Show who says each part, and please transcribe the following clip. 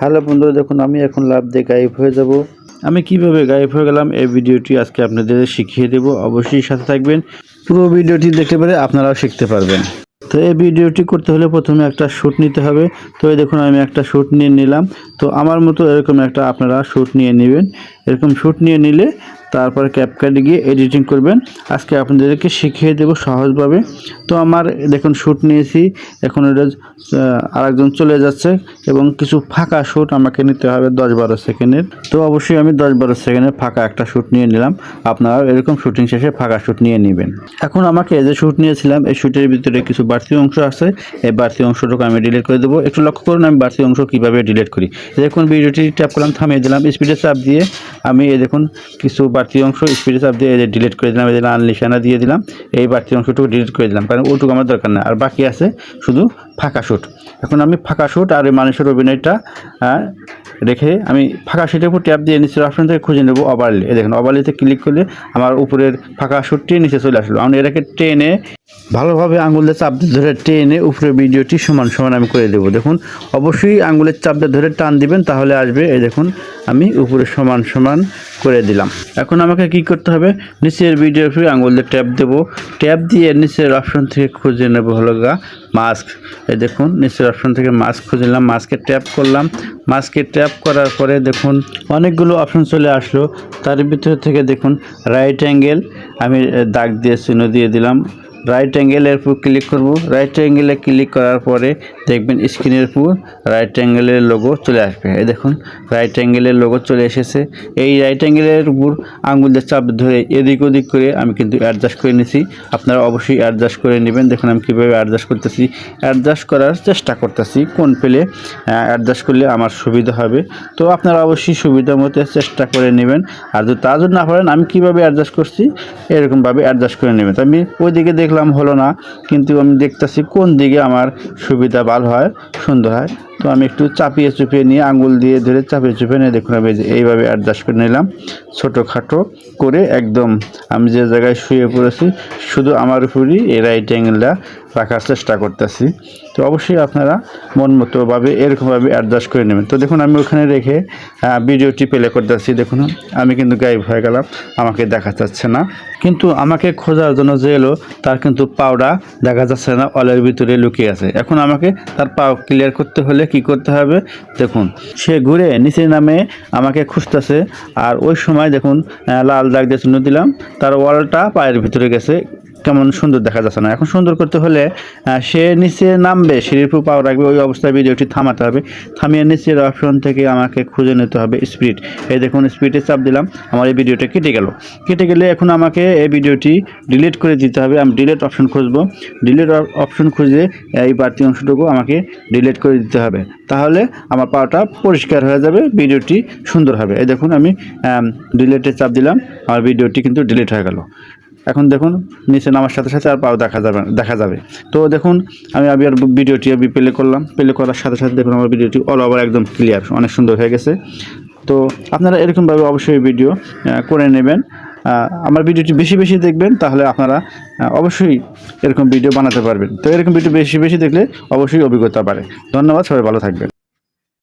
Speaker 1: Hello বন্ধুরা, দেখুন আমি এখন লাভ দিয়ে গায়েব হয়ে যাব। আমি কিভাবে গায়েব হয়ে গেলাম এই ভিডিওটি আজকে আপনাদের শিখিয়ে দেব। অবশ্যই সাথে থাকবেন, পুরো ভিডিওটি দেখতে পেলে আপনারাও শিখতে পারবেন। তো এই ভিডিওটি করতে হলে প্রথমে একটা শ্যুট নিতে হবে। তো এই দেখুন আমি একটা শ্যুট নিয়ে নিলাম। তো আমার মতো এরকম একটা আপনারা শ্যুট নিয়ে নেবেন। এরকম শ্যুট নিয়ে নিলে তারপরে ক্যাপকাটে গিয়ে এডিটিং করবেন। আজকে আপনাদেরকে শিখিয়ে দেব সহজভাবে। তো আমার দেখুন শ্যুট নিয়েছি, এখন এটা আরেকজন চলে যাচ্ছে এবং কিছু ফাঁকা শ্যুট আমাকে নিতে হবে 10-12 সেকেন্ডের। তো অবশ্যই আমি 10-12 সেকেন্ডের ফাঁকা একটা শ্যুট নিয়ে নিলাম। আপনারা এরকম শুটিং শেষে ফাঁকা শ্যুট নিয়ে নেবেন। এখন আমাকে যে শ্যুট নিয়েছিলাম এই শ্যুটের ভিতরে কিছু বাড়তি অংশ আছে, এই বাড়তি অংশটুকু আমি ডিলিট করে দেবো। একটু লক্ষ্য করুন আমি বাড়তি অংশ কীভাবে ডিলিট করি। দেখুন ভিডিওটি ট্যাপ করলাম, থামিয়ে দিলাম, স্পিডে চাপ দিয়ে আমি এই দেখুন কিছু বাড়তি অংশ স্পিডে চাপ দিয়ে ডিলিট করে দিলাম। এই যে লাল নিশানা দিয়ে দিলাম, এই বাড়তি অংশটুকু ডিলিট করে দিলাম, কারণ ওটুকু আমার দরকার না। আর বাকি আছে শুধু ফাঁকা শ্যুট। এখন আমি ফাঁকা শ্যুট আর এই মানুষের অভিনয়টা রেখে আমি ফাঁকা শ্যুটের উপর ট্যাপ দিয়ে নিচের অপশন থেকে খুঁজে নেব ওভারলে। এই দেখুন ওভারলেতে ক্লিক করলে আমার উপরের ফাঁকা শ্যুটটি নিচে চলে আসলো। আমি এটাকে টেনে ভালোভাবে আঙুলের চাপ দিয়ে ধরে টেনে উপরে ভিডিওটি সমান সমান আমি করে দেবো। দেখুন অবশ্যই আঙুলের চাপ দিয়ে ধরে টান দিবেন, তাহলে আসবে। এই দেখুন আমি উপরে সমান সমান করে দিলাম। এখন আমাকে কি করতে হবে, নিচের ভিডিওর উপরে আঙুল দিয়ে ট্যাপ দেবো। ট্যাপ দিয়ে নিচের অপশন থেকে খুঁজে নেবো হলো মাস্ক। এই দেখুন নিচের অপশন থেকে মাস্ক খুঁজে নিলাম, মাস্কে ট্যাপ করলাম। মাস্কে ট্যাপ করার পরে দেখুন অনেকগুলো অপশন চলে আসলো। তার ভিতরে থেকে দেখুন রাইট অ্যাঙ্গেল আমি দাগ দিয়ে চিহ্ন দিয়ে দিলাম। রাইট অ্যাঙ্গেলের উপর ক্লিক করব। রাইট অ্যাঙ্গেলে ক্লিক করার পরে দেখবেন স্ক্রিনের উপর রাইট অ্যাঙ্গেলের লোগো চলে আসবে। এই দেখুন রাইট অ্যাঙ্গেলের লোগো চলে এসেছে। এই রাইট অ্যাঙ্গেলের উপর আঙুলের চাপ ধরে এদিক ওদিক করে আমি কিন্তু অ্যাডজাস্ট করে নিয়েছি। আপনারা অবশ্যই অ্যাডজাস্ট করে নেবেন। দেখুন আমি কীভাবে অ্যাডজাস্ট করতেছি, অ্যাডজাস্ট করার চেষ্টা করতেছি কোন পেলে অ্যাডজাস্ট করলে আমার সুবিধা হবে। তো আপনারা অবশ্যই সুবিধা মতো চেষ্টা করে নেবেন। আর যদি তা যদি না পারেন আমি কীভাবে অ্যাডজাস্ট করছি এরকমভাবে অ্যাডজাস্ট করে নেবেন। তো আমি ওই দিকে দেখলাম হলো না, কিন্তু আমি দেখতেছি কোন দিকে আমার সুবিধা ভালো হয়, সুন্দর হয়। তো আমি একটু চাপিয়ে চুপিয়ে নিয়ে আঙুল দিয়ে ধরে চাপিয়ে চুপিয়ে নিয়ে দেখুন আমি এইভাবে অ্যাডজাস্ট করে নিলাম। ছোটোখাটো করে একদম আমি যে জায়গায় শুয়ে পড়েছি শুধু আমার উপরই এই রাইট অ্যাঙ্গেলটা রাখার চেষ্টা করতেছি। তো অবশ্যই আপনারা মন মতোভাবে এরকমভাবে অ্যাডজাস্ট করে নেবেন। তো দেখুন আমি ওখানে রেখে ভিডিওটি প্লে করতেছি। দেখুন আমি কিন্তু গায়েব হয়ে গেলাম, আমাকে দেখা যাচ্ছে না। কিন্তু আমাকে খোঁজার জন্য যে এলো তার কিন্তু পাওটা দেখা যাচ্ছে না, অলের ভিতরে লুকিয়ে আছে। এখন আমাকে তার পাও ক্লিয়ার করতে হলে কি করতে হবে, দেখুন সে ঘুরে নিচে নামে আমাকে খুঁজতেছে। আর ওই সময় দেখুন লাল দাগ দিয়ে চিহ্ন দিলাম, তার ওয়ালটা পায়ের ভিতরে গেছে, কেমন সুন্দর দেখা যাচ্ছে না। এখন সুন্দর করতে হলে সে নিচে নামবে, সিঁড়ির উপর পাও রাখবে, ওই অবস্থায় ভিডিওটি থামাতে হবে। থামিয়ে নিচের অপশন থেকে আমাকে খুঁজে নিতে হবে স্পিড। এই দেখুন স্পিডে চাপ দিলাম, আমার এই ভিডিওটা কেটে গেলে এখন আমাকে এই ভিডিওটি ডিলিট করে দিতে হবে। আমি ডিলিট অপশন খুঁজবো, ডিলিট অপশন খুঁজে এই বাড়তি অংশটুকু আমাকে ডিলিট করে দিতে হবে, তাহলে আমার পাওটা পরিষ্কার হয়ে যাবে, ভিডিওটি সুন্দর হবে। এই দেখুন আমি ডিলিটে চাপ দিলাম, আমার ভিডিওটি কিন্তু ডিলিট হয়ে গেল। এখন দেখুন নিচে নামার সাথে সাথে আর পাও দেখা যাবে। তো দেখুন আমি আর ভিডিওটি প্লে করলাম, প্লে করার সাথে সাথে দেখুন আমার ভিডিওটি অল ওভার একদম ক্লিয়ার, অনেক সুন্দর হয়ে গেছে। তো আপনারা এরকমভাবে অবশ্যই ভিডিও করে নেবেন। আমার ভিডিওটি বেশি বেশি দেখবেন, তাহলে আপনারা অবশ্যই এরকম ভিডিও বানাতে পারবেন। তো এরকম ভিডিও বেশি বেশি দেখলে অবশ্যই অভিজ্ঞতা বাড়ে। ধন্যবাদ, সবাই ভালো থাকবেন।